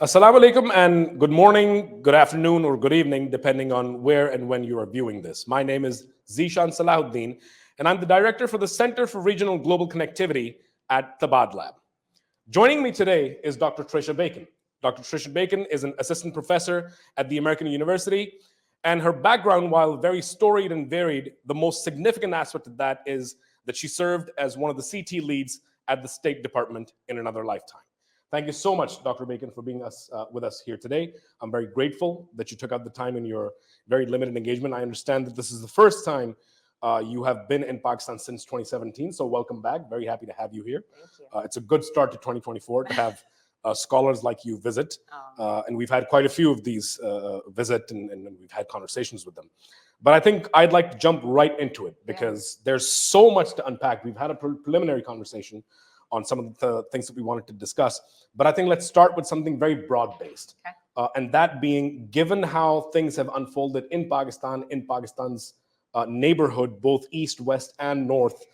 Assalamu alaikum and good morning, good afternoon, or good evening, depending on where and when you are viewing this. My name is Zeeshan Salahuddin, and I'm the director for the Center for Regional Global Connectivity at Tabadlab. Joining me today is Dr. Tricia Bacon. Dr. Tricia Bacon is an assistant professor at the American University, and her background, while very storied and varied, the most significant aspect of that is that she served as one of the CT leads at the State Department in another lifetime. Thank you so much, Dr. Bacon, for being with us here today. I'm very grateful that you took out the time in your very limited engagement. I understand that this is the first time you have been in Pakistan since 2017, so welcome back. Very happy to have you here. Thank you. It's a good start to 2024 to have scholars like you visit, and we've had quite a few of these visit, and we've had conversations with them. But I think I'd like to jump right into it because there's so much to unpack. We've had a preliminary conversation on some of the things that we wanted to discuss. But I think let's start with something very broad-based. Okay. And that being, given how things have unfolded in Pakistan's neighborhood, both east, west, and north,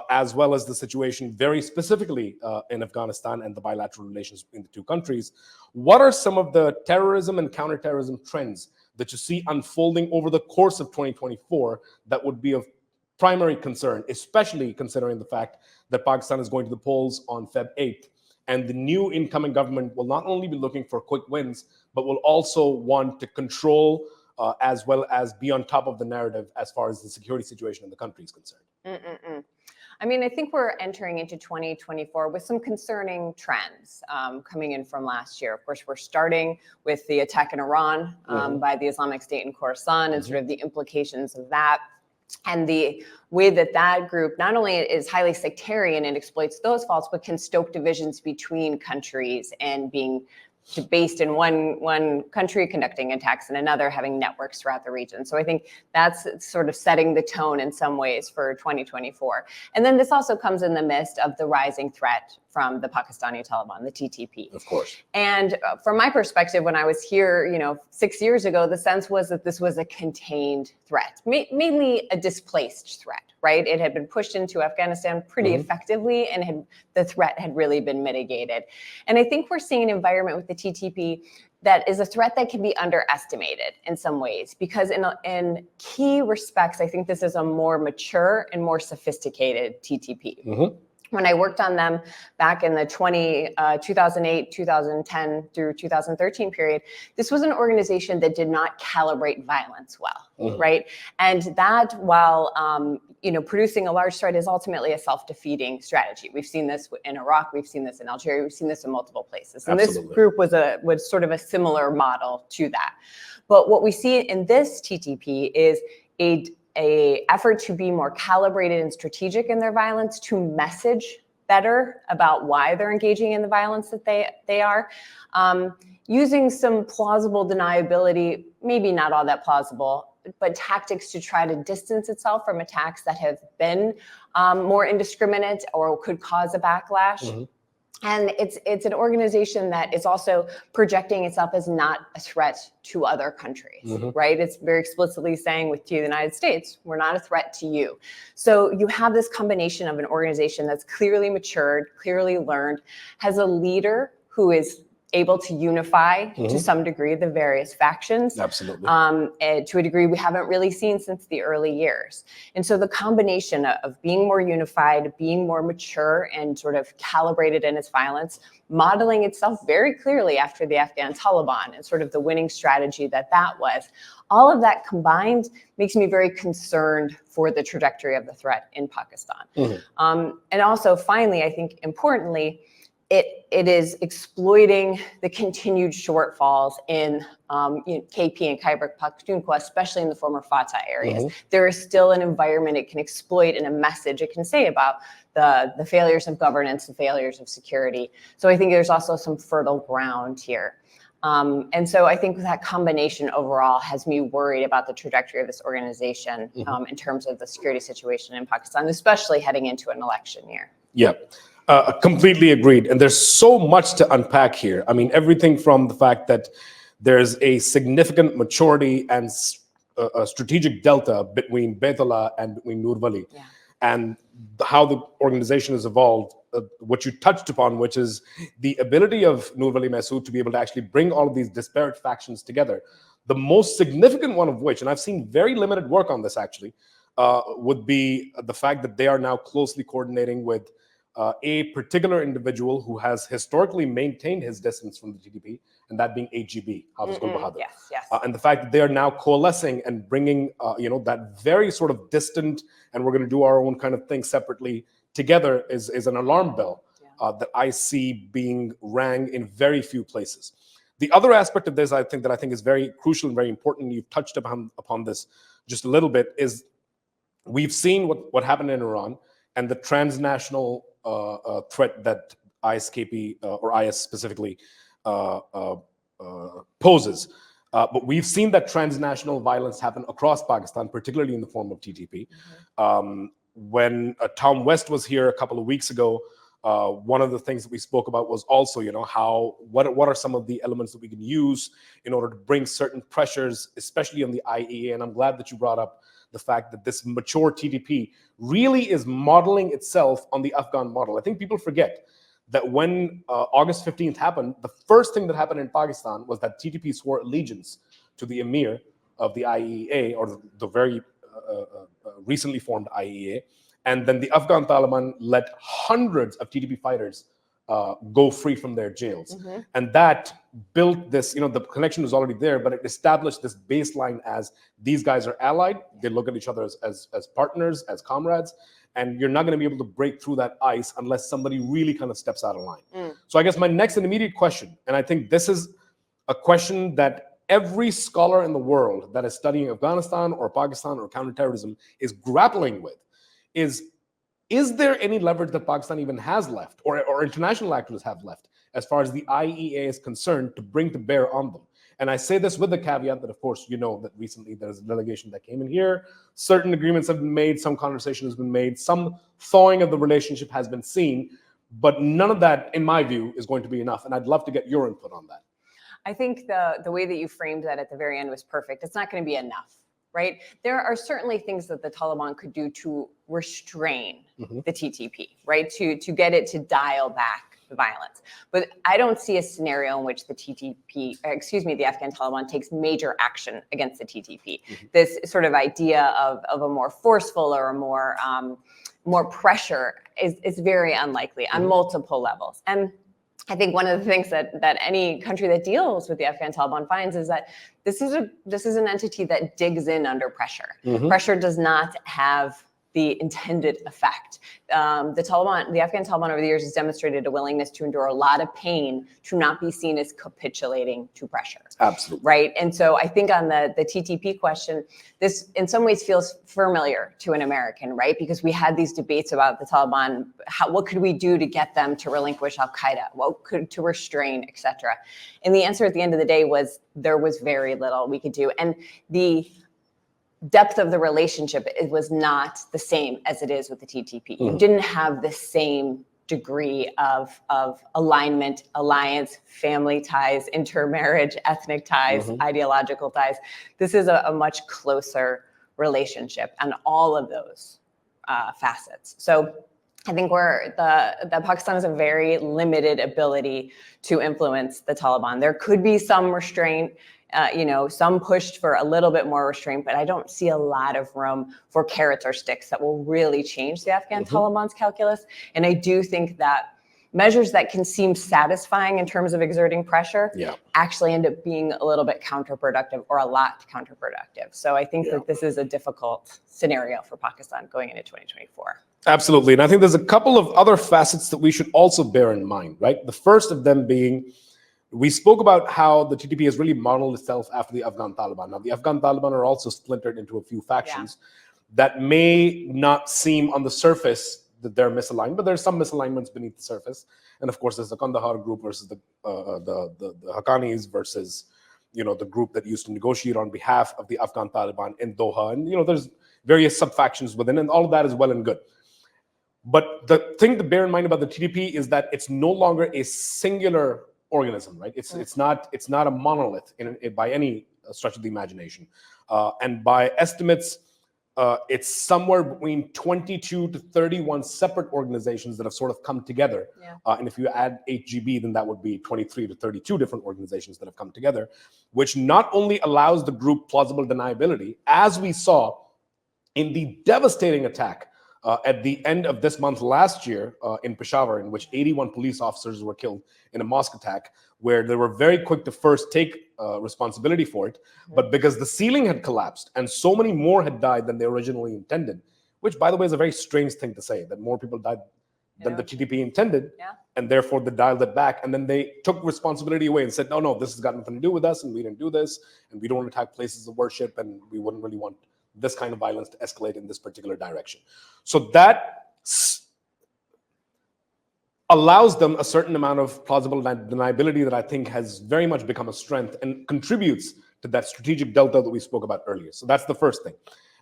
as well as the situation very specifically in Afghanistan and the bilateral relations between the two countries, what are some of the terrorism and counterterrorism trends that you see unfolding over the course of 2024 that would be of primary concern, especially considering the fact that Pakistan is going to the polls on Feb 8th, and the new incoming government will not only be looking for quick wins, but will also want to control as well as be on top of the narrative as far as the security situation in the country is concerned. I mean, I think we're entering into 2024 with some concerning trends coming in from last year. Of course, we're starting with the attack in Iran by the Islamic State in Khorasan and sort of the implications of that. And the way that that group not only is highly sectarian and exploits those faults, but can stoke divisions between countries and being based in one country, conducting attacks in another, having networks throughout the region. So I think that's sort of setting the tone in some ways for 2024. And then this also comes in the midst of the rising threat from the Pakistani Taliban, the TTP. Of course. And from my perspective, when I was here, 6 years ago, the sense was that this was a contained threat, mainly a displaced threat, right? It had been pushed into Afghanistan pretty effectively, and the threat had really been mitigated. And I think we're seeing an environment with the TTP that is a threat that can be underestimated in some ways, because in key respects, I think this is a more mature and more sophisticated TTP. When I worked on them back in the 2008, 2010 through 2013 period, this was an organization that did not calibrate violence well, right? And that, while producing a large threat, is ultimately a self-defeating strategy. We've seen this in Iraq, we've seen this in Algeria, we've seen this in multiple places. And this group was sort of a similar model to that. But what we see in this TTP is a effort to be more calibrated and strategic in their violence, to message better about why they're engaging in the violence that they are, using some plausible deniability, maybe not all that plausible, but tactics to try to distance itself from attacks that have been more indiscriminate or could cause a backlash. And it's an organization that is also projecting itself as not a threat to other countries, right? It's very explicitly saying to the United States, we're not a threat to you. So you have this combination of an organization that's clearly matured, clearly learned, has a leader who is able to unify to some degree the various factions. Absolutely. To a degree we haven't really seen since the early years. And so the combination of being more unified, being more mature and sort of calibrated in its violence, modeling itself very clearly after the Afghan Taliban and sort of the winning strategy that was, all of that combined makes me very concerned for the trajectory of the threat in Pakistan. And also, finally, I think importantly, it is exploiting the continued shortfalls in KP and Khyber Pakhtunkhwa, especially in the former Fatah areas. There is still an environment it can exploit and a message it can say about the failures of governance, the failures of security. So I think there's also some fertile ground here. And so I think that combination overall has me worried about the trajectory of this organization in terms of the security situation in Pakistan, especially heading into an election year. Yeah. Completely agreed. And there's so much to unpack here. I mean, everything from the fact that there's a significant maturity and a strategic delta between Baitullah and between Nur Wali. And how the organization has evolved, what you touched upon, which is the ability of Nur Wali Masood to be able to actually bring all of these disparate factions together. The most significant one of which, and I've seen very limited work on this actually, would be the fact that they are now closely coordinating with a particular individual who has historically maintained his distance from the TTP, and that being AGB, Hafiz Gul Bahadur. Yes. And the fact that they are now coalescing and bringing, that very sort of distant, and we're going to do our own kind of thing separately together is an alarm bell that I see being rang in very few places. The other aspect of this, I think is very crucial and very important, you've touched upon this just a little bit, is we've seen what happened in Iran and the transnational threat that ISKP or IS specifically poses. But we've seen that transnational violence happen across Pakistan, particularly in the form of TTP. When Tom West was here a couple of weeks ago, one of the things that we spoke about was also, what are some of the elements that we can use in order to bring certain pressures, especially on the IEA. And I'm glad that you brought up the fact that this mature TTP really is modeling itself on the Afghan model. I think people forget that when August 15th happened, the first thing that happened in Pakistan was that TTP swore allegiance to the emir of the IEA, or the very recently formed IEA. And then the Afghan Taliban let hundreds of TTP fighters go free from their jails. And that built this, the connection was already there, but it established this baseline as these guys are allied. They look at each other as partners, as comrades, and you're not going to be able to break through that ice unless somebody really kind of steps out of line. So I guess my next and immediate question, and I think this is a question that every scholar in the world that is studying Afghanistan or Pakistan or counterterrorism is grappling with, is there any leverage that Pakistan even has left, or international actors have left, as far as the IEA is concerned, to bring to bear on them? And I say this with the caveat that, of course, that recently there's a delegation that came in here. Certain agreements have been made, some conversation has been made, some thawing of the relationship has been seen, but none of that, in my view, is going to be enough. And I'd love to get your input on that. I think the way that you framed that at the very end was perfect. It's not going to be enough. Right? There are certainly things that the Taliban could do to restrain the TTP, right? To get it to dial back the violence. But I don't see a scenario in which the Afghan Taliban takes major action against the TTP. This sort of idea of a more forceful or a more pressure is very unlikely on multiple levels. And I think one of the things that any country that deals with the Afghan Taliban finds is that this is an entity that digs in under pressure. Pressure does not have the intended effect. The Afghan Taliban over the years has demonstrated a willingness to endure a lot of pain to not be seen as capitulating to pressure. Absolutely. Right. And so I think on the TTP question, this in some ways feels familiar to an American, right? Because we had these debates about the Taliban, what could we do to get them to relinquish Al-Qaeda, to restrain, et cetera. And the answer at the end of the day was there was very little we could do. And the depth of the relationship, it was not the same as it is with the TTP. You didn't have the same degree of alignment, alliance, family ties, intermarriage, ethnic ties, ideological ties. This is a much closer relationship on all of those facets. So I think that Pakistan has a very limited ability to influence the Taliban. There could be some restraint, some pushed for a little bit more restraint, but I don't see a lot of room for carrots or sticks that will really change the Afghan Taliban's calculus. And I do think that measures that can seem satisfying in terms of exerting pressure actually end up being a little bit counterproductive, or a lot counterproductive. So I think that this is a difficult scenario for Pakistan going into 2024. Absolutely. And I think there's a couple of other facets that we should also bear in mind, right? The first of them being, we spoke about how the TTP has really modeled itself after the Afghan Taliban. Now, the Afghan Taliban are also splintered into a few factions that may not seem on the surface that they're misaligned, but there's some misalignments beneath the surface. And of course, there's the Kandahar group versus the Haqqanis versus, the group that used to negotiate on behalf of the Afghan Taliban in Doha. And, there's various sub-factions within, and all of that is well and good. But the thing to bear in mind about the TTP is that it's no longer a singular organism, right? It's not a monolith by any stretch of the imagination. And by estimates, it's somewhere between 22 to 31 separate organizations that have sort of come together. Yeah. And if you add HGB, then that would be 23 to 32 different organizations that have come together, which not only allows the group plausible deniability, as we saw in the devastating attack at the end of this month last year in Peshawar, in which 81 police officers were killed in a mosque attack, where they were very quick to first take responsibility for it. But because the ceiling had collapsed and so many more had died than they originally intended, which, by the way, is a very strange thing to say, that more people died than the TTP intended, and therefore they dialed it back. And then they took responsibility away and said, no, this has got nothing to do with us, and we didn't do this, and we don't attack places of worship, and we wouldn't really want this kind of violence to escalate in this particular direction. So that allows them a certain amount of plausible deniability that I think has very much become a strength and contributes to that strategic delta that we spoke about earlier. So that's the first thing.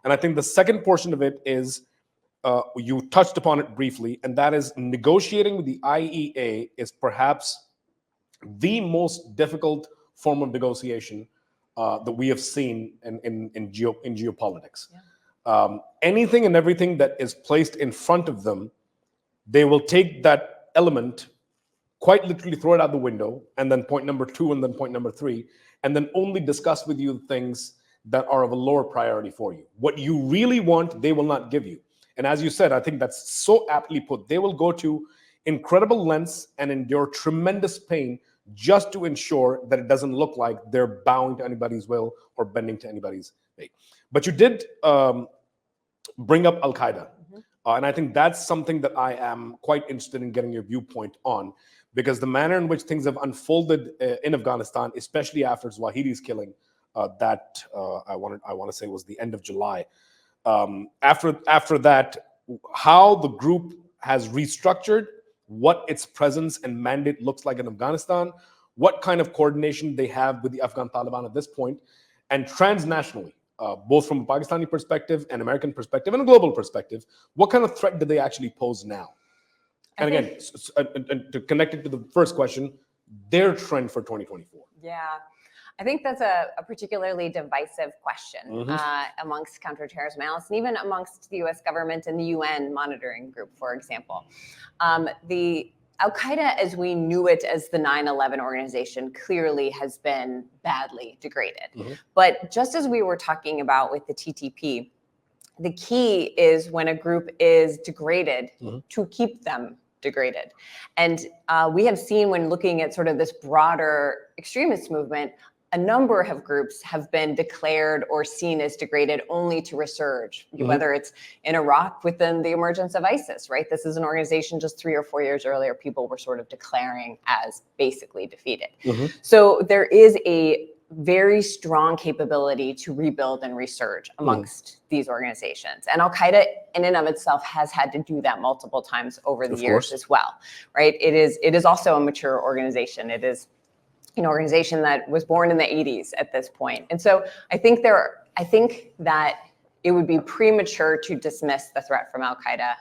And I think the second portion of it is, you touched upon it briefly, and that is negotiating with the IEA is perhaps the most difficult form of negotiation that we have seen in geopolitics. Anything and everything that is placed in front of them, they will take that element, quite literally throw it out the window, and then point number 2, and then point number 3, and then only discuss with you things that are of a lower priority for you. What you really want, they will not give you. And as you said, I think that's so aptly put. They will go to incredible lengths and endure tremendous pain just to ensure that it doesn't look like they're bowing to anybody's will or bending to anybody's fate. But you did bring up Al-Qaeda. And I think that's something that I am quite interested in getting your viewpoint on, because the manner in which things have unfolded in Afghanistan, especially after Zawahiri's killing, that I want to say was the end of July. After that, how the group has restructured, what its presence and mandate looks like in Afghanistan, what kind of coordination they have with the Afghan Taliban at this point, and transnationally, both from a Pakistani perspective, an American perspective, and a global perspective, what kind of threat do they actually pose now? And again, to connect it to the first question, their trend for 2024. Yeah. I think that's a particularly divisive question amongst counterterrorism analysts, and even amongst the US government and the UN monitoring group, for example. The Al-Qaeda, as we knew it as the 9/11 organization, clearly has been badly degraded. But just as we were talking about with the TTP, the key is when a group is degraded to keep them degraded. And we have seen, when looking at sort of this broader extremist movement, a number of groups have been declared or seen as degraded only to resurge, whether it's in Iraq within the emergence of ISIS, right? This is an organization just 3 or 4 years earlier, people were sort of declaring as basically defeated. So there is a very strong capability to rebuild and resurge amongst these organizations. And Al-Qaeda in and of itself has had to do that multiple times over the years as well, right? It is also a mature organization. It is an organization that was born in the 80s at this point. And so I think that it would be premature to dismiss the threat from Al-Qaeda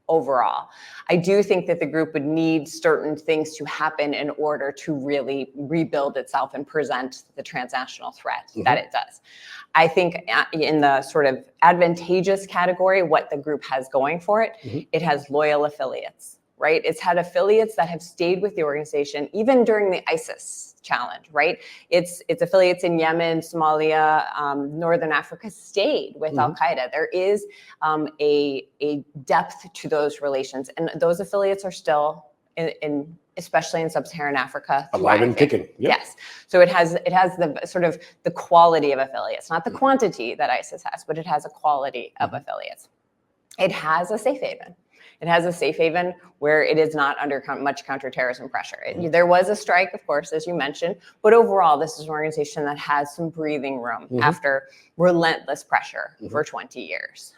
overall. I do think that the group would need certain things to happen in order to really rebuild itself and present the transnational threat that it does. I think in the sort of advantageous category, what the group has going for it, it has loyal affiliates, right? It's had affiliates that have stayed with the organization even during the ISIS challenge, right? Its affiliates in Yemen, Somalia, Northern Africa stayed with Al-Qaeda. There is a depth to those relations, and those affiliates are still especially in sub-Saharan Africa, alive and kicking. Yes, so it has the sort of the quality of affiliates, not the quantity that ISIS has, but it has a quality of affiliates. It has a safe haven. It has a safe haven where it is not under much counterterrorism pressure. There was a strike, of course, as you mentioned, but overall, this is an organization that has some breathing room after relentless pressure for 20 years.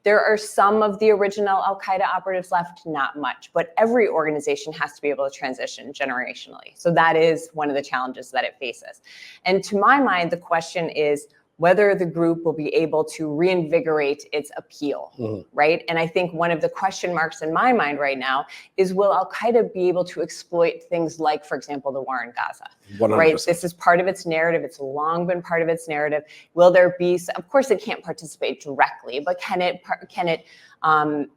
There are some of the original Al-Qaeda operatives left, not much, but every organization has to be able to transition generationally. So that is one of the challenges that it faces. And to my mind, the question is, whether the group will be able to reinvigorate its appeal, right? And I think one of the question marks in my mind right now is, will Al-Qaeda be able to exploit things like, for example, the war in Gaza, 100%. right? This is part of its narrative. It's long been part of its narrative. Will there be, of course it can't participate directly, but can it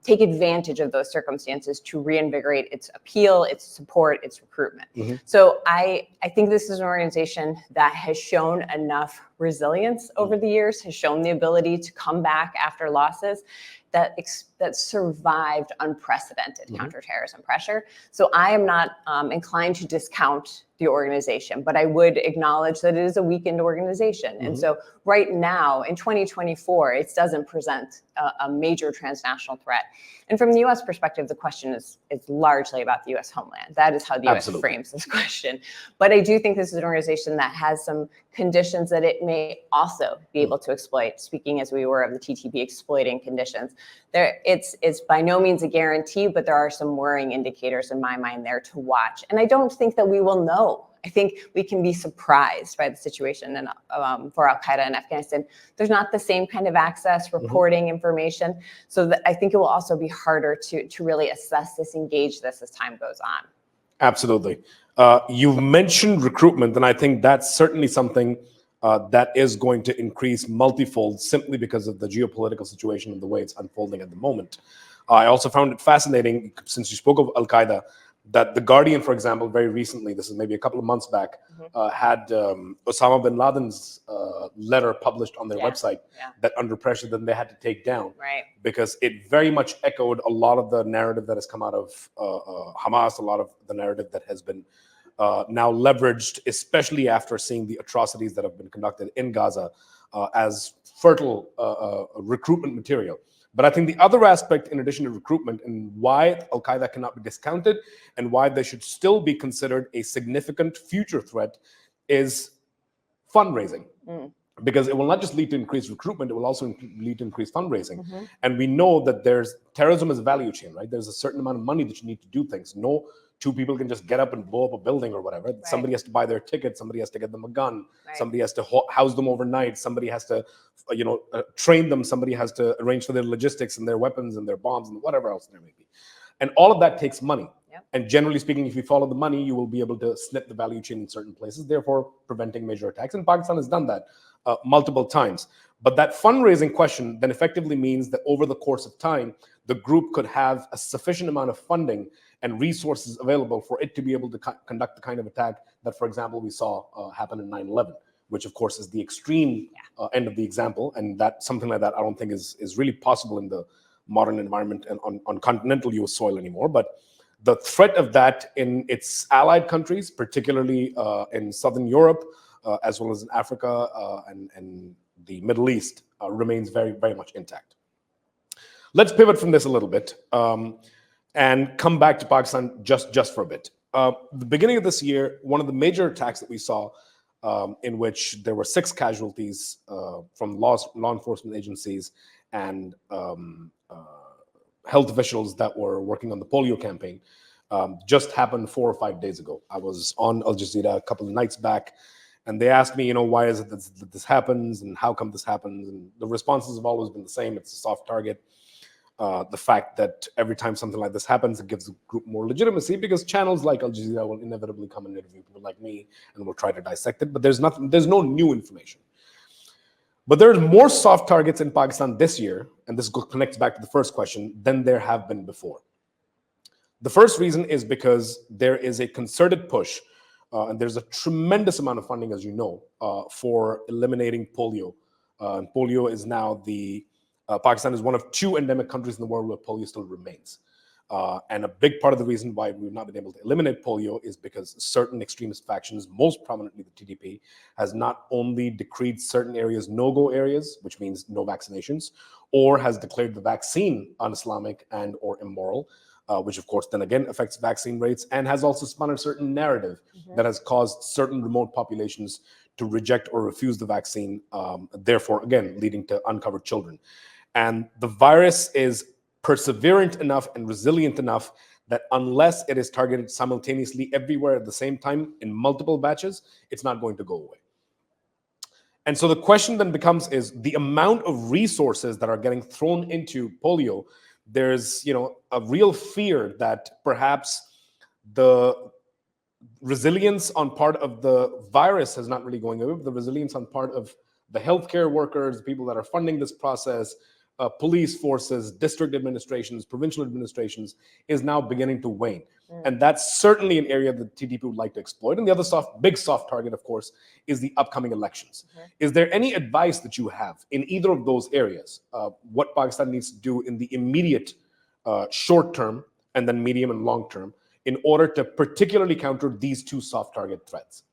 take advantage of those circumstances to reinvigorate its appeal, its support, its recruitment? So I think this is an organization that has shown enough resilience over the years, has shown the ability to come back after losses, that survived unprecedented counterterrorism pressure. So I am not inclined to discount the organization, but I would acknowledge that it is a weakened organization. And so right now in 2024, it doesn't present a major transnational threat. And from the US perspective, the question is largely about the US homeland. That is how the US frames this question. But I do think this is an organization that has some conditions that it may also be able to exploit, speaking as we were of the TTP exploiting conditions. It's by no means a guarantee, but there are some worrying indicators in my mind there to watch. And I don't think that we will know. I think we can be surprised by the situation for Al-Qaeda in Afghanistan. There's not the same kind of access, reporting information. So that I think it will also be harder to really assess this, engage this as time goes on. Absolutely. You've mentioned recruitment, and I think that's certainly something that is going to increase multifold simply because of the geopolitical situation and the way it's unfolding at the moment. I also found it fascinating, since you spoke of Al-Qaeda, that The Guardian, for example, very recently, this is maybe a couple of months back, had Osama bin Laden's letter published on their website that under pressure then they had to take down, because it very much echoed a lot of the narrative that has come out of Hamas, a lot of the narrative that has been now leveraged, especially after seeing the atrocities that have been conducted in Gaza as fertile recruitment material. But I think the other aspect, in addition to recruitment, and why Al-Qaeda cannot be discounted and why they should still be considered a significant future threat, is fundraising. Because it will not just lead to increased recruitment, it will also lead to increased fundraising. And we know that terrorism is a value chain, right? There's a certain amount of money that you need to do things. No two people can just get up and blow up a building or whatever. Somebody has to buy their ticket. Somebody has to get them a gun. Somebody has to house them overnight. Somebody has to, train them. Somebody has to arrange for their logistics and their weapons and their bombs and whatever else there may be. And all of that takes money. And generally speaking, if you follow the money, you will be able to snip the value chain in certain places, therefore preventing major attacks. And Pakistan has done that multiple times. But that fundraising question then effectively means that over the course of time, the group could have a sufficient amount of funding and resources available for it to be able to conduct the kind of attack that, for example, we saw happen in 9/11, which of course is the extreme end of the example. And that something like that, I don't think is really possible in the modern environment and on continental US soil anymore. But the threat of that in its allied countries, particularly in Southern Europe, as well as in Africa and the Middle East, remains very, very much intact. Let's pivot from this a little bit and come back to Pakistan just for a bit. The beginning of this year, one of the major attacks that we saw, in which there were 6 casualties from law enforcement agencies and health officials that were working on the polio campaign, just happened 4 or 5 days ago. I was on Al Jazeera a couple of nights back, and they asked me, why is it that this happens and how come this happens? And the responses have always been the same. It's a soft target. The fact that every time something like this happens, it gives the group more legitimacy because channels like Al Jazeera will inevitably come and interview people like me and will try to dissect it. But there's no new information. But there's more soft targets in Pakistan this year, and this connects back to the first question, than there have been before. The first reason is because there is a concerted push, and there's a tremendous amount of funding, as you know, for eliminating polio. And polio is now Pakistan is one of 2 endemic countries in the world where polio still remains. And a big part of the reason why we've not been able to eliminate polio is because certain extremist factions, most prominently the TTP, has not only decreed certain areas no-go areas, which means no vaccinations, or has declared the vaccine un-Islamic and or immoral, which of course then again affects vaccine rates, and has also spun a certain narrative that has caused certain remote populations to reject or refuse the vaccine, therefore again leading to uncovered children. And the virus is perseverant enough and resilient enough that unless it is targeted simultaneously everywhere at the same time in multiple batches, it's not going to go away. And so the question then becomes is the amount of resources that are getting thrown into polio. There's, a real fear that perhaps the resilience on part of the virus is not really going away. The resilience on part of the healthcare workers, people that are funding this process, police forces, district administrations, provincial administrations, is now beginning to wane. And that's certainly an area that TTP would like to exploit. And the other big soft target, of course, is the upcoming elections. Is there any advice that you have in either of those areas, what Pakistan needs to do in the immediate short term and then medium and long term in order to particularly counter these two soft target threats?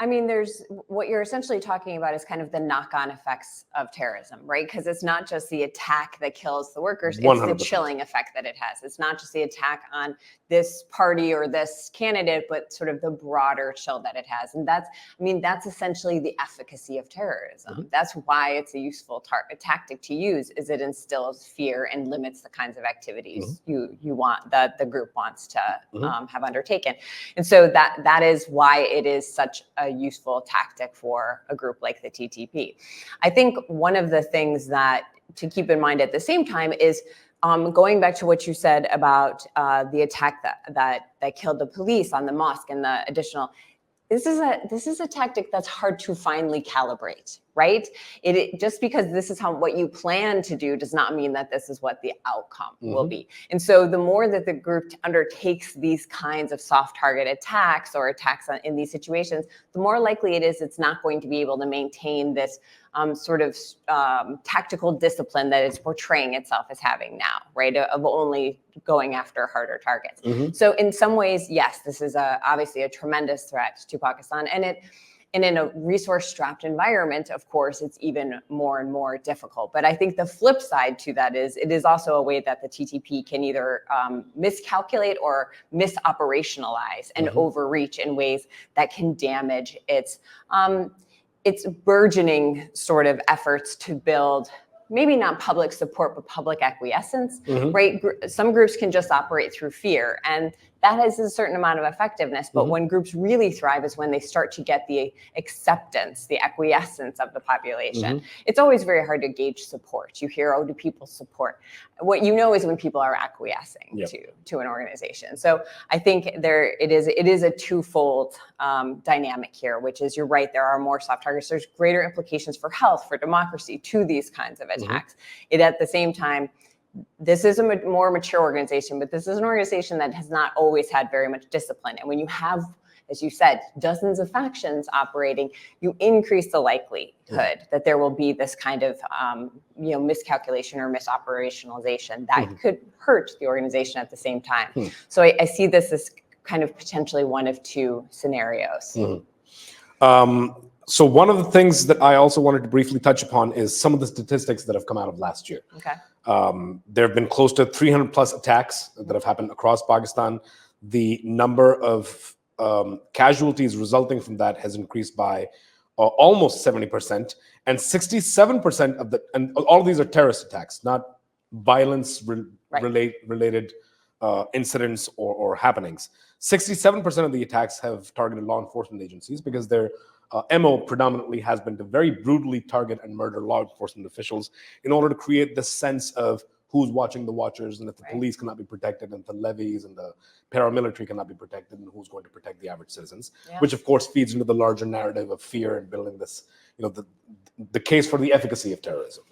I mean, there's what you're essentially talking about is kind of the knock-on effects of terrorism, right? Because it's not just the attack that kills the workers, 100%. It's the chilling effect that it has. It's not just the attack on this party or this candidate, but sort of the broader chill that it has. And that's essentially the efficacy of terrorism. That's why it's a useful tactic to use, is it instills fear and limits the kinds of activities you want, that the group wants to have undertaken. And so that is why it is such a useful tactic for a group like the TTP. I think one of the things that to keep in mind at the same time is going back to what you said about the attack that killed the police on the mosque and the additional. This is a tactic that's hard to finally calibrate, right? Just because this is what you plan to do does not mean that this is what the outcome will be. And so the more that the group undertakes these kinds of soft target attacks or attacks in these situations, the more likely it is it's not going to be able to maintain this sort of tactical discipline that it's portraying itself as having now, right? Of only going after harder targets. So in some ways, yes, this is obviously a tremendous threat to Pakistan, and in a resource-strapped environment, of course, it's even more and more difficult. But I think the flip side to that is it is also a way that the TTP can either miscalculate or misoperationalize and overreach in ways that can damage its burgeoning sort of efforts to build maybe not public support, but public acquiescence, right? Some groups can just operate through fear, and that has a certain amount of effectiveness. But when groups really thrive is when they start to get the acceptance, the acquiescence of the population. It's always very hard to gauge support. You hear, oh, do people support? What you know is when people are acquiescing to an organization. So I think it is a twofold dynamic here, which is, you're right, there are more soft targets. There's greater implications for health, for democracy, to these kinds of attacks. It at the same time, this is a more mature organization, but this is an organization that has not always had very much discipline. And when you have, as you said, dozens of factions operating, you increase the likelihood that there will be this kind of miscalculation or misoperationalization that could hurt the organization at the same time. So I see this as kind of potentially one of two scenarios. So one of the things that I also wanted to briefly touch upon is some of the statistics that have come out of last year. Okay. There have been close to 300 plus attacks that have happened across Pakistan. The number of casualties resulting from that has increased by almost 70%, and 67% of and all of these are terrorist attacks, not violence related incidents or happenings. 67% of the attacks have targeted law enforcement agencies because their MO predominantly has been to very brutally target and murder law enforcement officials in order to create this sense of who's watching the watchers, and if the police cannot be protected, and the levies and the paramilitary cannot be protected, and who's going to protect the average citizens, which of course feeds into the larger narrative of fear and building this, the case for the efficacy of terrorism.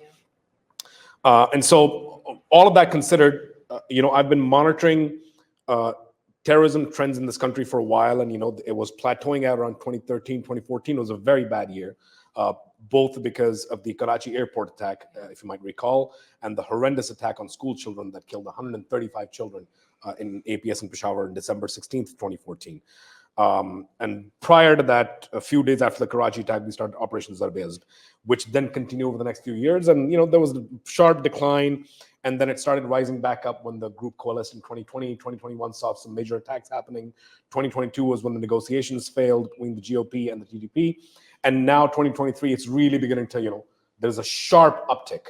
And so all of that considered, I've been monitoring terrorism trends in this country for a while, and it was plateauing out around 2013, 2014 was a very bad year, both because of the Karachi airport attack, if you might recall, and the horrendous attack on school children that killed 135 children in APS in Peshawar on December 16th, 2014. And prior to that, a few days after the Karachi attack, we started Operation Zarbayazd, which then continued over the next few years. And, there was a sharp decline, and then it started rising back up when the group coalesced in 2020. 2021 saw some major attacks happening. 2022 was when the negotiations failed between the GOP and the TDP. And now 2023, it's really beginning to, there's a sharp uptick.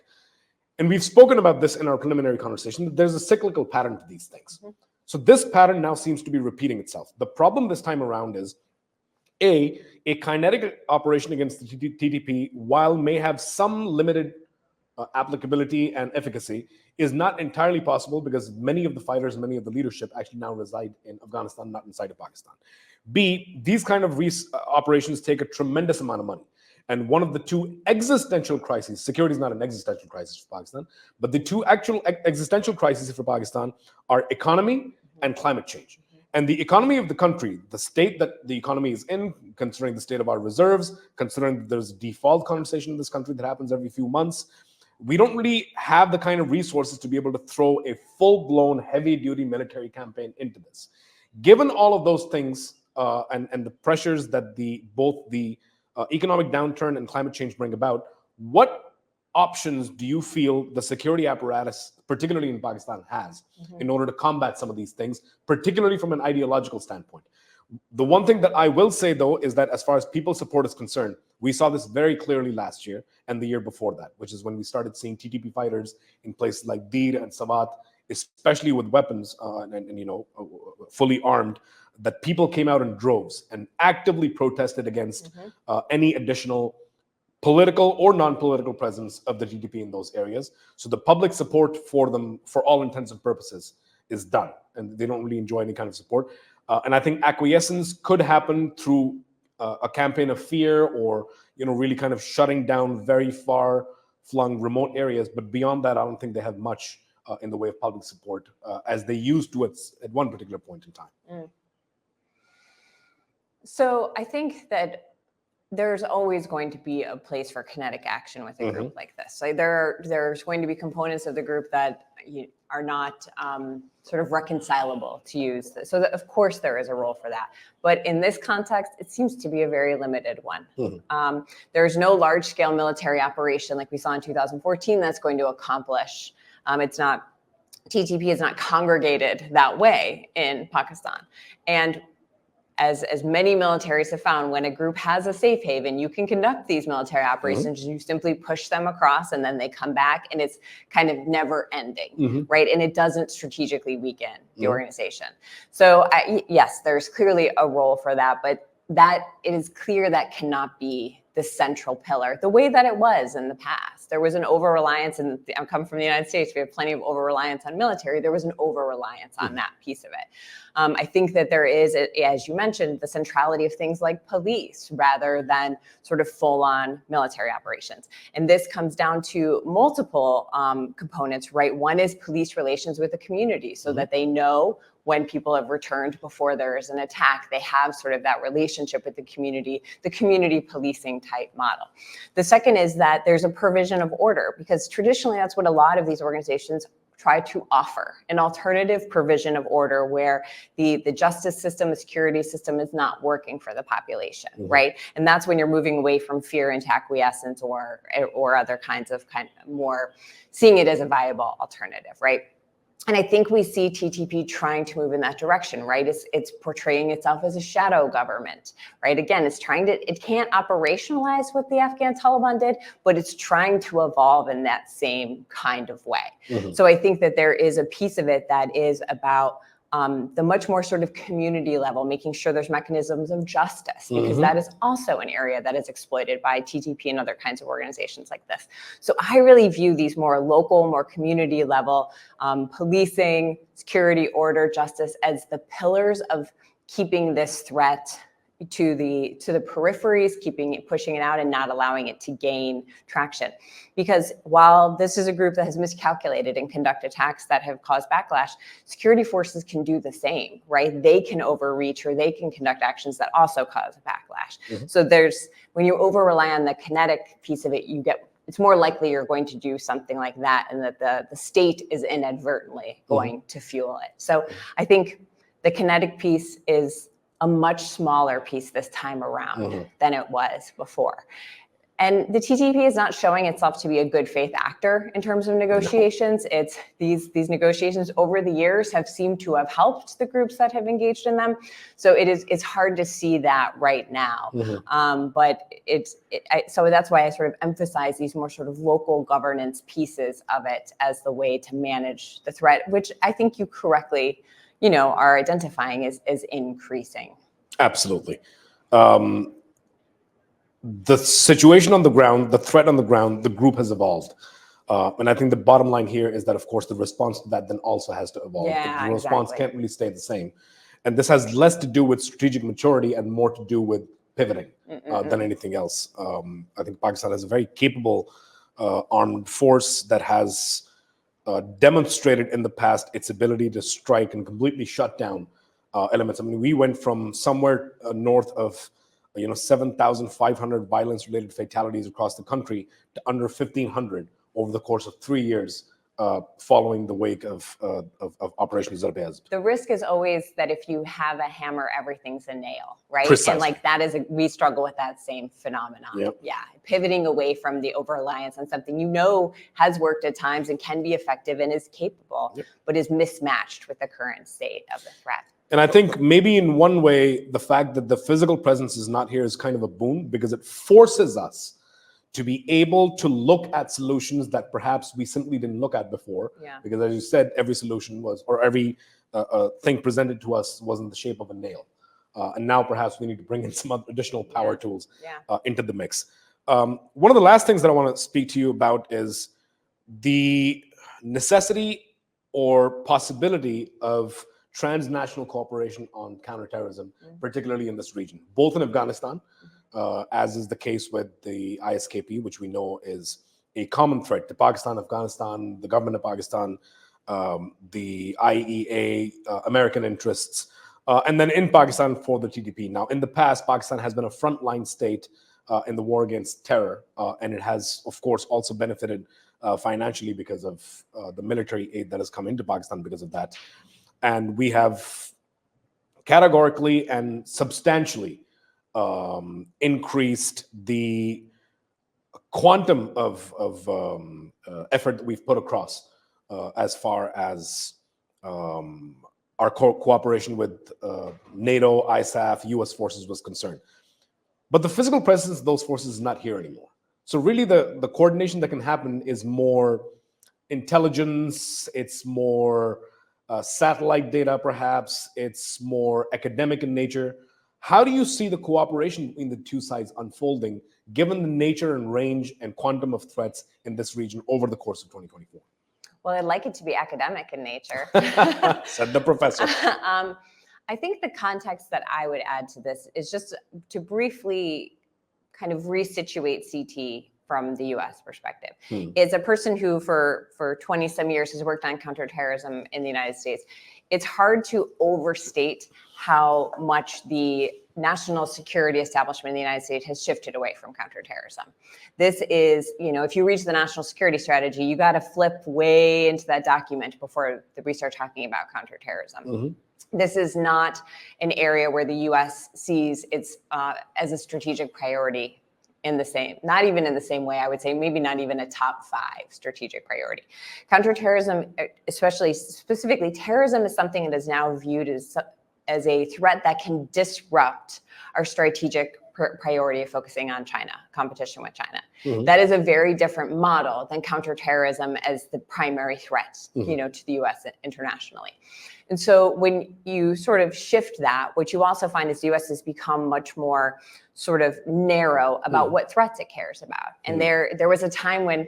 And we've spoken about this in our preliminary conversation, that there's a cyclical pattern to these things. So this pattern now seems to be repeating itself. The problem this time around is A kinetic operation against the TTP, while may have some limited applicability and efficacy, is not entirely possible because many of the fighters, many of the leadership actually now reside in Afghanistan, not inside of Pakistan. B, these kind of operations take a tremendous amount of money. And one of the two existential crises, security is not an existential crisis for Pakistan, but the two actual existential crises for Pakistan are economy and climate change. And the economy of the country, the state that the economy is in, considering the state of our reserves, considering that there's a default conversation in this country that happens every few months, we don't really have the kind of resources to be able to throw a full-blown, heavy-duty military campaign into this. Given all of those things and the pressures that both the economic downturn and climate change bring about, what options do you feel the security apparatus, particularly in Pakistan, has in order to combat some of these things, particularly from an ideological standpoint? The one thing that I will say, though, is that as far as people support is concerned, we saw this very clearly last year and the year before that, which is when we started seeing TTP fighters in places like Dir and Sawat, especially with weapons and fully armed, that people came out in droves and actively protested against any additional political or non-political presence of the TTP in those areas. So the public support for them, for all intents and purposes, is done, and they don't really enjoy any kind of support. And I think acquiescence could happen through a campaign of fear or really kind of shutting down very far-flung remote areas. But beyond that, I don't think they have much in the way of public support as they used to at one particular point in time. So I think that there's always going to be a place for kinetic action with a group like this. So there's going to be components of the group that are not sort of reconcilable to use this. So that, of course, there is a role for that. But in this context, it seems to be a very limited one. There's no large-scale military operation like we saw in 2014 that's going to accomplish. TTP is not congregated that way in Pakistan. And as many militaries have found, when a group has a safe haven, you can conduct these military operations. You simply push them across and then they come back, and it's kind of never ending, right? And it doesn't strategically weaken the organization. So yes, there's clearly a role for that, but that it is clear that cannot be the central pillar the way that it was in the past. There was an over-reliance, and I'm coming from the United States, we have plenty of over-reliance on military. There was an over-reliance on that piece of it. I think that there is, as you mentioned, the centrality of things like police rather than sort of full-on military operations. And this comes down to multiple components, right? One is police relations with the community so that they know when people have returned before there is an attack, they have sort of that relationship with the community policing type model. The second is that there's a provision of order, because traditionally that's what a lot of these organizations try to offer, an alternative provision of order where the justice system, the security system is not working for the population, right? And that's when you're moving away from fear into acquiescence or other kinds of more seeing it as a viable alternative, right? And I think we see TTP trying to move in that direction, right? It's portraying itself as a shadow government, right? Again, it can't operationalize what the Afghan Taliban did, but it's trying to evolve in that same kind of way. So I think that there is a piece of it that is about the much more sort of community level, making sure there's mechanisms of justice, because that is also an area that is exploited by TTP and other kinds of organizations like this. So I really view these more local, more community level policing, security, order, justice as the pillars of keeping this threat to the peripheries, pushing it out and not allowing it to gain traction. Because while this is a group that has miscalculated and conduct attacks that have caused backlash, security forces can do the same, right? They can overreach or they can conduct actions that also cause a backlash. So when you over rely on the kinetic piece of it, it's more likely you're going to do something like that, and that the state is inadvertently going to fuel it. So I think the kinetic piece is a much smaller piece this time around than it was before. And the TTP is not showing itself to be a good faith actor in terms of negotiations. It's these negotiations over the years have seemed to have helped the groups that have engaged in them. So it's hard to see that right now. But so that's why I sort of emphasize these more sort of local governance pieces of it as the way to manage the threat, which I think you correctly are identifying as increasing. Absolutely. the situation on the ground, the threat on the ground, the group has evolved. And I think the bottom line here is that, of course, the response to that then also has to evolve. Yeah, the response exactly. can't really stay the same. And this has less to do with strategic maturity and more to do with pivoting than anything else. I think Pakistan has a very capable armed force that has demonstrated in the past its ability to strike and completely shut down elements. I mean, we went from somewhere north of 7,500 violence-related fatalities across the country to under 1,500 over the course of 3 years, following the wake of Operation Zeeshan. The risk is always that if you have a hammer, everything's a nail, right? Precisely. And like that is, we struggle with that same phenomenon. Yep. Yeah, pivoting away from the over-reliance on something has worked at times and can be effective and is capable, but is mismatched with the current state of the threat. And I think maybe in one way, the fact that the physical presence is not here is kind of a boon, because it forces us to be able to look at solutions that perhaps we simply didn't look at before. Yeah. Because as you said, every solution was, or every thing presented to us was in the shape of a nail. And now perhaps we need to bring in some additional power tools into the mix. One of the last things that I want to speak to you about is the necessity or possibility of transnational cooperation on counterterrorism, particularly in this region, both in Afghanistan, as is the case with the ISKP, which we know is a common threat to Pakistan, Afghanistan, the government of Pakistan, the IEA, American interests, and then in Pakistan for the TTP. Now, in the past, Pakistan has been a frontline state in the war against terror, and it has, of course, also benefited financially because of the military aid that has come into Pakistan because of that. And we have categorically and substantially increased the quantum of effort that we've put across as far as our cooperation with NATO, ISAF, US forces was concerned. But the physical presence of those forces is not here anymore. So really the coordination that can happen is more intelligence, it's more satellite data, perhaps, it's more academic in nature. How do you see the cooperation between the two sides unfolding, given the nature and range and quantum of threats in this region over the course of 2024? Well, I'd like it to be academic in nature. Said the professor. I think the context that I would add to this is just to briefly kind of resituate CT from the US perspective. It's a person who for 20 some years has worked on counterterrorism in the United States. It's hard to overstate how much the national security establishment in the United States has shifted away from counterterrorism. This is, if you reach the national security strategy, you got to flip way into that document before we start talking about counterterrorism. This is not an area where the US sees its as a strategic priority not even in the same way, I would say, maybe not even a top 5 strategic priority. Counterterrorism, specifically terrorism, is something that is now viewed as a threat that can disrupt our strategic priority of focusing on China, competition with China. That is a very different model than counterterrorism as the primary threat, to the US internationally. And so when you sort of shift that, what you also find is the US has become much more sort of narrow about what threats it cares about. And there was a time when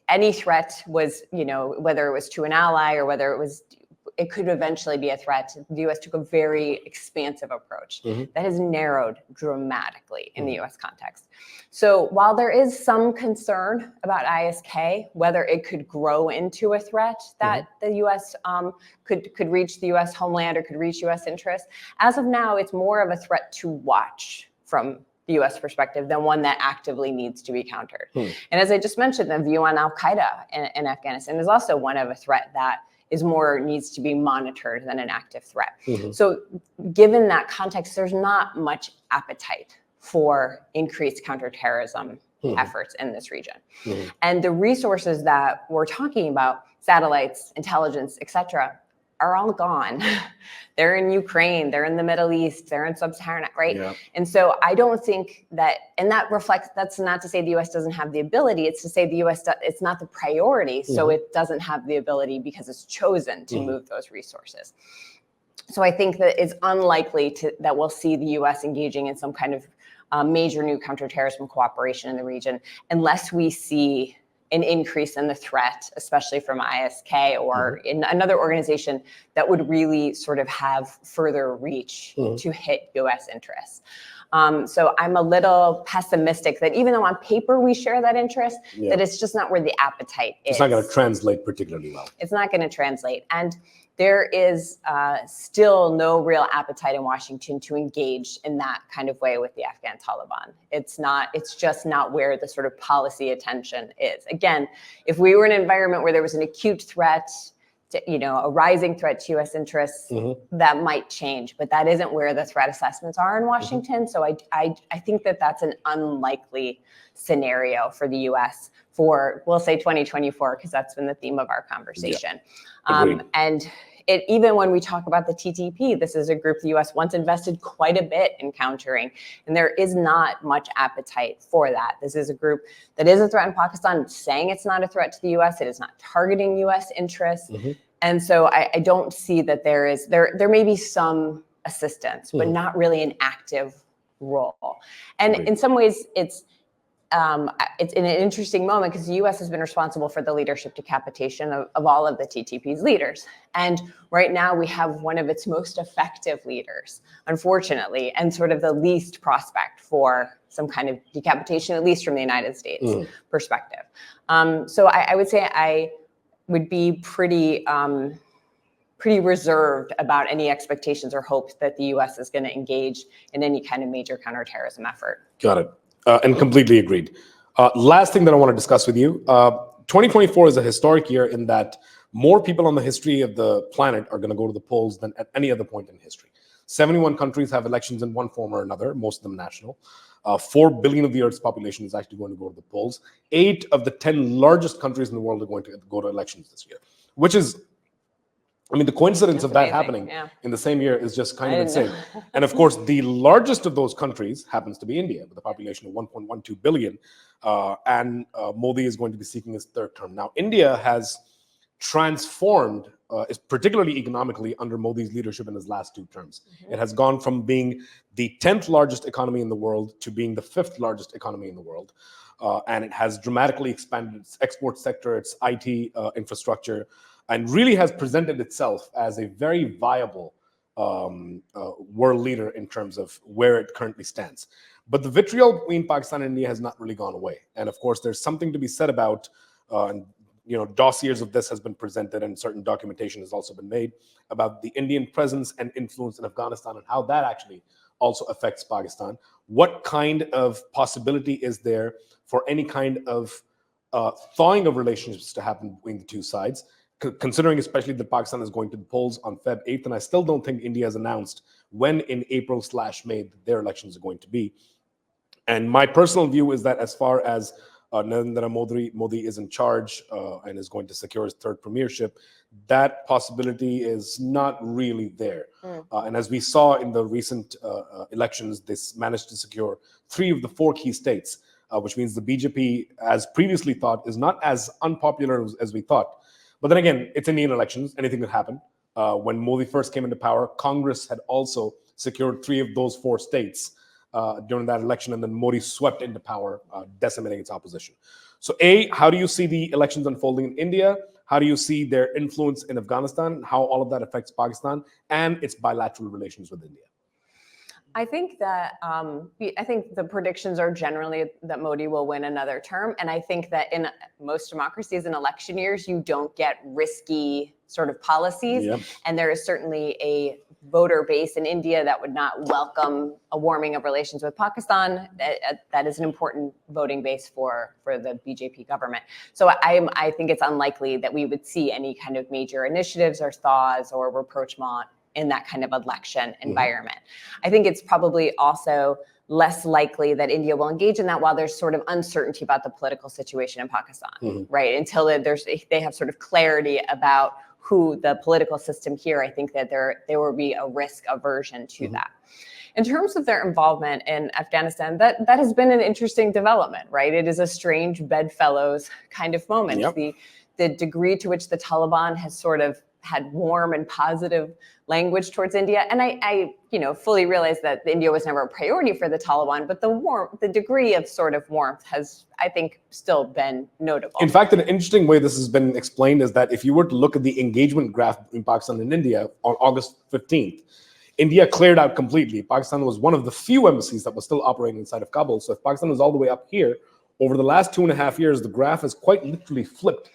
any threat was, whether it was to an ally or whether it could eventually be a threat. The US took a very expansive approach that has narrowed dramatically in the US context. So while there is some concern about ISK, whether it could grow into a threat that the US could reach the US homeland or could reach US interests, as of now, it's more of a threat to watch from the US perspective than one that actively needs to be countered. And as I just mentioned, the view on Al-Qaeda in Afghanistan is also one of a threat that needs to be monitored than an active threat. So given that context, there's not much appetite for increased counterterrorism efforts in this region. And the resources that we're talking about, satellites, intelligence, et cetera, are all gone. They're in Ukraine, they're in the Middle East, they're in Sub-Saharan, right? Yeah. And so I don't think that, and that reflects, that's not to say the US doesn't have the ability, it's to say the US, it's not the priority, so it doesn't have the ability because it's chosen to move those resources. So I think that it's unlikely that we'll see the U.S. engaging in some kind of major new counterterrorism cooperation in the region unless we see an increase in the threat, especially from ISK or in another organization that would really sort of have further reach to hit U.S. interests. So I'm a little pessimistic that even though on paper we share that interest, that it's just not where the appetite is. It's not going to translate particularly well. It's not going to translate. And there is still no real appetite in Washington to engage in that kind of way with the Afghan Taliban. It's just not where the sort of policy attention is. Again, if we were in an environment where there was an acute threat, a rising threat to U.S. interests, that might change, but that isn't where the threat assessments are in Washington. So I think that that's an unlikely scenario for the U.S. for, we'll say 2024, because that's been the theme of our conversation. And even when we talk about the TTP, this is a group the U.S. once invested quite a bit in countering, and there is not much appetite for that. This is a group that is a threat in Pakistan, saying it's not a threat to the U.S. It is not targeting U.S. interests. And so I don't see that there may be some assistance, but not really an active role. And in some ways, it's in an interesting moment because the U.S. has been responsible for the leadership decapitation of all of the TTP's leaders. And right now we have one of its most effective leaders, unfortunately, and sort of the least prospect for some kind of decapitation, at least from the United States perspective. So I would say I would be pretty reserved about any expectations or hopes that the U.S. is going to engage in any kind of major counterterrorism effort. Got it. And completely agreed. Last thing that I want to discuss with you, 2024 is a historic year in that more people on the history of the planet are going to go to the polls than at any other point in history. 71 countries have elections in one form or another, most of them national. 4 billion of the Earth's population is actually going to go to the polls. 8 of the 10 largest countries in the world are going to go to elections this year, which is, the coincidence of that happening in the same year is just kind of insane. And of course, the largest of those countries happens to be India, with a population of 1.12 billion. And Modi is going to be seeking his third term. Now, India has transformed, particularly economically, under Modi's leadership in his last 2 terms. It has gone from being the 10th largest economy in the world to being the 5th largest economy in the world. And it has dramatically expanded its export sector, its IT infrastructure, and really has presented itself as a very viable world leader in terms of where it currently stands. But the vitriol between Pakistan and India has not really gone away. And of course, there's something to be said about, dossiers of this has been presented and certain documentation has also been made about the Indian presence and influence in Afghanistan and how that actually also affects Pakistan. What kind of possibility is there for any kind of thawing of relationships to happen between the two sides? Considering especially that Pakistan is going to the polls on Feb 8th, and I still don't think India has announced when in April/May their elections are going to be. And my personal view is that as far as Narendra Modi is in charge and is going to secure his third premiership, that possibility is not really there. And as we saw in the recent elections, this managed to secure 3 of the 4 key states, which means the BJP, as previously thought, is not as unpopular as we thought. But then again, it's Indian elections. Anything could happen. When Modi first came into power, Congress had also secured 3 of those 4 states during that election, and then Modi swept into power, decimating its opposition. So A, how do you see the elections unfolding in India? How do you see their influence in Afghanistan? How all of that affects Pakistan and its bilateral relations with India? I think that the predictions are generally that Modi will win another term. And I think that in most democracies in election years, you don't get risky sort of policies. And there is certainly a voter base in India that would not welcome a warming of relations with Pakistan. That is an important voting base for the BJP government. So I think it's unlikely that we would see any kind of major initiatives or thaws or rapprochement in that kind of election environment. I think it's probably also less likely that India will engage in that while there's sort of uncertainty about the political situation in Pakistan, right? Until they have sort of clarity about who the political system here, I think that there will be a risk aversion to that. In terms of their involvement in Afghanistan, that has been an interesting development, right? It is a strange bedfellows kind of moment. The degree to which the Taliban has sort of had warm and positive language towards India. And I fully realize that India was never a priority for the Taliban, but the degree of sort of warmth has, I think, still been notable. In fact, an interesting way this has been explained is that if you were to look at the engagement graph in Pakistan and India on August 15th, India cleared out completely. Pakistan was one of the few embassies that was still operating inside of Kabul. So if Pakistan was all the way up here, over the last 2.5 years, the graph has quite literally flipped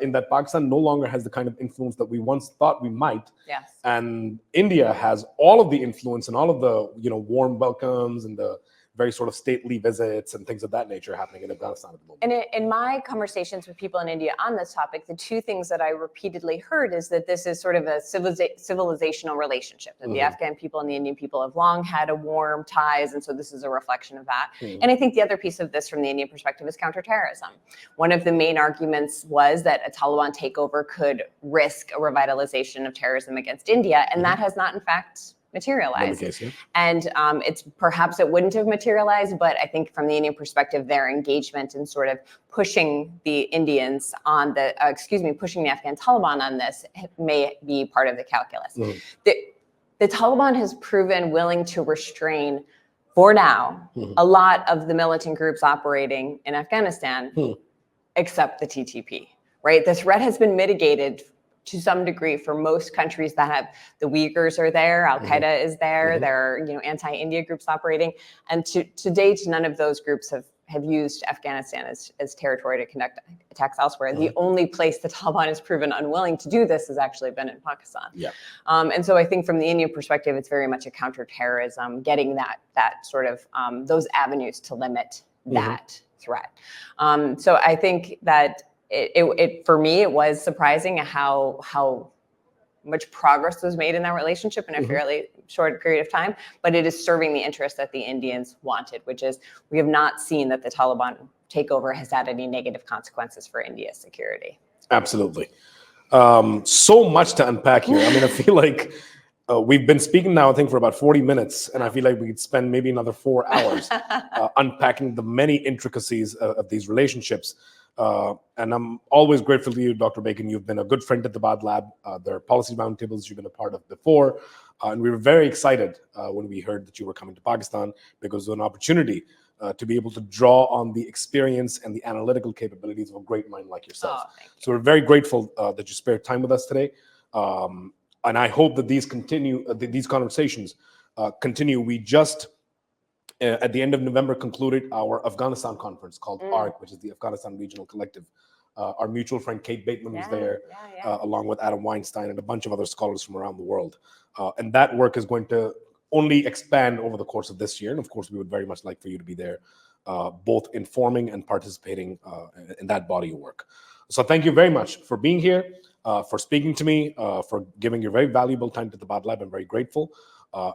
in that Pakistan no longer has the kind of influence that we once thought we might. Yes. And India has all of the influence and all of the warm welcomes and the very sort of stately visits and things of that nature happening in Afghanistan at the moment. And in my conversations with people in India on this topic, the two things that I repeatedly heard is that this is sort of a civilizational relationship, that the Afghan people and the Indian people have long had a warm ties, and so this is a reflection of that. And I think the other piece of this from the Indian perspective is counterterrorism. One of the main arguments was that a Taliban takeover could risk a revitalization of terrorism against India, and that has not, in fact, materialized. Case, yeah. And it's perhaps it wouldn't have materialized, but I think from the Indian perspective, their engagement in sort of pushing the Indians on the, pushing the Afghan Taliban on this may be part of the calculus. The Taliban has proven willing to restrain, for now, a lot of the militant groups operating in Afghanistan, except the TTP, right? The threat has been mitigated to some degree for most countries that have the Uyghurs are there, Al-Qaeda is there, there are anti-India groups operating, and to date none of those groups have used Afghanistan as territory to conduct attacks elsewhere. The only place the Taliban has proven unwilling to do this has actually been in Pakistan. Yeah. And so I think from the Indian perspective, it's very much a counterterrorism, getting that sort of those avenues to limit that threat. So I think that it for me, it was surprising how much progress was made in that relationship in a fairly short period of time, but it is serving the interest that the Indians wanted, which is we have not seen that the Taliban takeover has had any negative consequences for India's security. Absolutely. So much to unpack here. I mean, I feel like we've been speaking now, I think, for about 40 minutes, and I feel like we could spend maybe another 4 hours unpacking the many intricacies of these relationships. And I'm always grateful to you, Dr. Bacon. You've been a good friend at the Tabadlab. There are policy roundtables you've been a part of before. And we were very excited when we heard that you were coming to Pakistan, because it was an opportunity to be able to draw on the experience and the analytical capabilities of a great mind like yourself. Oh, thank you. So we're very grateful that you spared time with us today. And I hope that these conversations continue. We just at the end of November concluded our Afghanistan conference called ARC, which is the Afghanistan Regional Collective. Our mutual friend Kate Bateman was there, along with Adam Weinstein and a bunch of other scholars from around the world. And that work is going to only expand over the course of this year. And of course, we would very much like for you to be there, both informing and participating in that body of work. So thank you very much for being here, for speaking to me, for giving your very valuable time to the Tabadlab. I'm very grateful.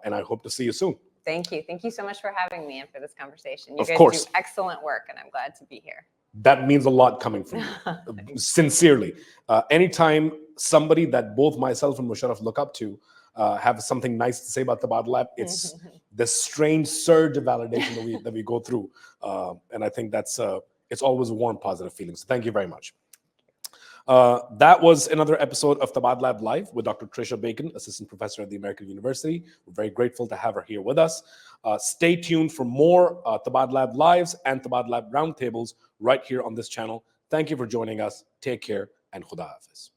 And I hope to see you soon. Thank you. Thank you so much for having me and for this conversation. You Of guys course. do excellent work, and I'm glad to be here. That means a lot coming from you. Sincerely. Anytime somebody that both myself and Musharraf look up to have something nice to say about the Tabadlab, it's this strange surge of validation that we go through. And I think that's it's always a warm, positive feeling. So thank you very much. That was another episode of Tabadlab Live with Dr. Tricia Bacon, Assistant Professor at the American University. We're very grateful to have her here with us. Stay tuned for more Tabadlab Lives and Tabadlab Roundtables right here on this channel. Thank you for joining us. Take care, and Khuda Hafiz.